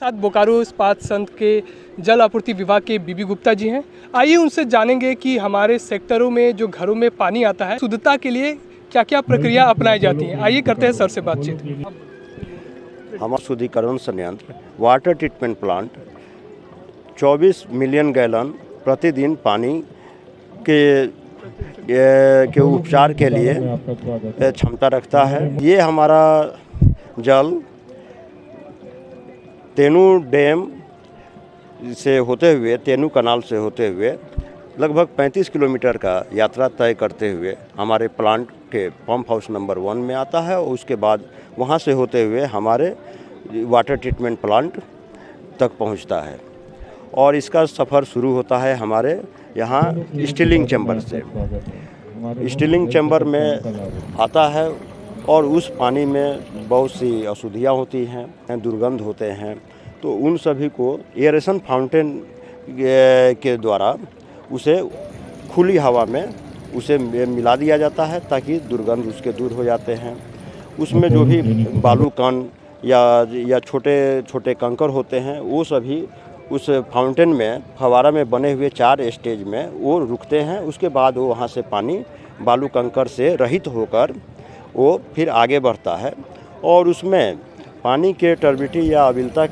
साथ बोकारो इस्पात संघ के जल आपूर्ति विभाग के बीबी गुप्ता जी हैं। आइए उनसे जानेंगे कि हमारे सेक्टरों में जो घरों में पानी आता है शुद्धता के लिए क्या क्या प्रक्रिया अपनाई जाती हैं। आइए करते हैं सर से बातचीत। हमारा शुद्धिकरण संयंत्र water treatment plant 24 million gallon प्रतिदिन पानी के उपचार के लिए क्षमता रखता है। ये हमारा जल तेनू डैम से होते हुए, तेनू कनाल से होते हुए लगभग 35 किलोमीटर का यात्रा तय करते हुए हमारे प्लांट के पंप हाउस नंबर 1 में आता है और उसके बाद वहाँ से होते हुए हमारे वाटर ट्रीटमेंट प्लांट तक पहुँचता है। और इसका सफ़र शुरू होता है हमारे यहाँ स्टीलिंग चैम्बर से। स्टीलिंग चैम्बर में आता है और उस पानी में बहुत सी अशुद्धियाँ होती हैं, दुर्गंध होते हैं, तो उन सभी को एयरेशन फाउंटेन के द्वारा उसे खुली हवा में उसे मिला दिया जाता है ताकि दुर्गंध उसके दूर हो जाते हैं। उसमें जो भी बालू कण या छोटे छोटे कंकर होते हैं वो सभी उस फाउंटेन में फवारा में बने हुए 4 स्टेज में वो रुकते हैं। उसके बाद वो वहाँ से पानी बालू कंकर से रहित होकर वो फिर आगे बढ़ता है और उसमें पानी के टर्बिडिटी या अम्लता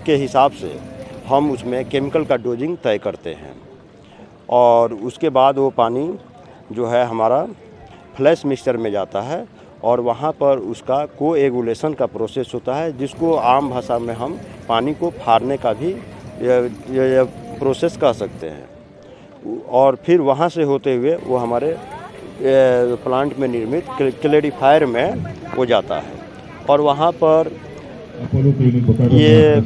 के हिसाब से हम उसमें केमिकल का डोजिंग तय करते हैं। और उसके बाद वो पानी जो है हमारा फ्लैश मिक्सचर में जाता है और वहाँ पर उसका कोएगुलेशन का प्रोसेस होता है, जिसको आम भाषा में हम पानी को फाड़ने का भी प्रोसेस कह सकते हैं। और फिर वहाँ से होते हुए वो हमारे प्लांट में निर्मित क्लैरिफायर में हो जाता है और वहाँ पर ये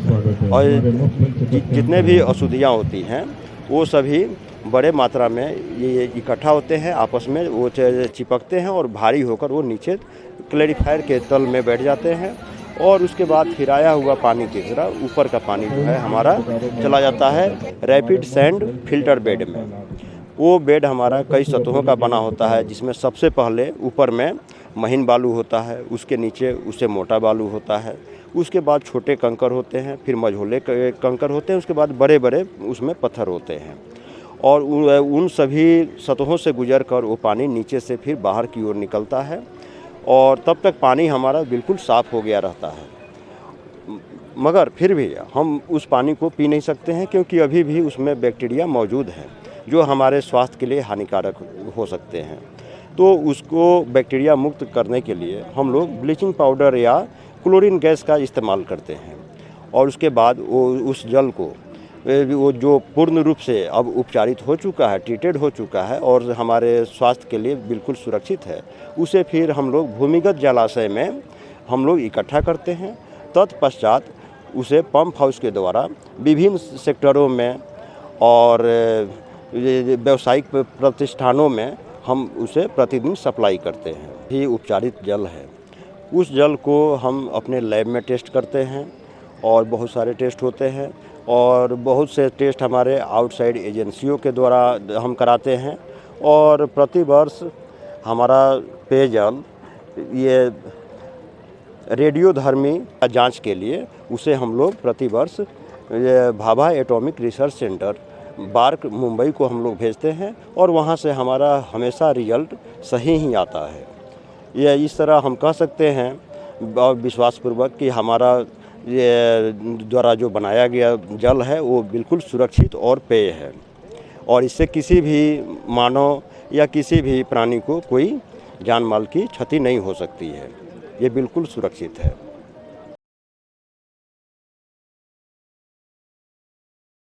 जितने भी अशुद्धियाँ होती हैं वो सभी बड़े मात्रा में ये इकट्ठा होते हैं, आपस में वो चिपकते हैं और भारी होकर वो नीचे क्लैरिफायर के तल में बैठ जाते हैं। और उसके बाद फिर आया हुआ पानी की तरह ऊपर का पानी जो है हमारा चला जाता है रैपिड सैंड फिल्टर बेड में। वो बेड हमारा कई सतहों का बना होता है, जिसमें सबसे पहले ऊपर में महीन बालू होता है, उसके नीचे उससे मोटा बालू होता है, उसके बाद छोटे कंकर होते हैं, फिर मझोले कंकर होते हैं, उसके बाद बड़े बड़े उसमें पत्थर होते हैं। और उन सभी सतहों से गुजर कर वो पानी नीचे से फिर बाहर की ओर निकलता है और तब तक पानी हमारा बिल्कुल साफ़ हो गया रहता है। मगर फिर भी हम उस पानी को पी नहीं सकते हैं क्योंकि अभी भी उसमें बैक्टीरिया मौजूद हैं जो हमारे स्वास्थ्य के लिए हानिकारक हो सकते हैं। तो उसको बैक्टीरिया मुक्त करने के लिए हम लोग ब्लीचिंग पाउडर या क्लोरीन गैस का इस्तेमाल करते हैं। और उसके बाद वो उस जल को वो जो पूर्ण रूप से अब उपचारित हो चुका है, ट्रीटेड हो चुका है और हमारे स्वास्थ्य के लिए बिल्कुल सुरक्षित है, उसे फिर हम लोग भूमिगत जलाशय में हम लोग इकट्ठा करते हैं। तत्पश्चात उसे पंप हाउस के द्वारा विभिन्न सेक्टरों में और व्यावसायिक प्रतिष्ठानों में हम उसे प्रतिदिन सप्लाई करते हैं। ये उपचारित जल है, उस जल को हम अपने लैब में टेस्ट करते हैं और बहुत सारे टेस्ट होते हैं और बहुत से टेस्ट हमारे आउटसाइड एजेंसियों के द्वारा हम कराते हैं। और प्रतिवर्ष हमारा पेयजल ये रेडियोधर्मी जांच के लिए उसे हम लोग प्रतिवर्ष Bhabha atomic research centre bark Mumbai को हम लोग भेजते हैं और वहाँ से हमारा हमेशा रिजल्ट सही ही आता है। ये इस तरह हम कह सकते हैं और विश्वासपूर्वक कि हमारा ये द्वारा जो बनाया गया जल है वो बिल्कुल सुरक्षित और पेय है और इससे किसी भी मानव या किसी भी प्राणी को कोई जान माल की क्षति नहीं हो सकती है। ये बिल्कुल सुरक्षित है।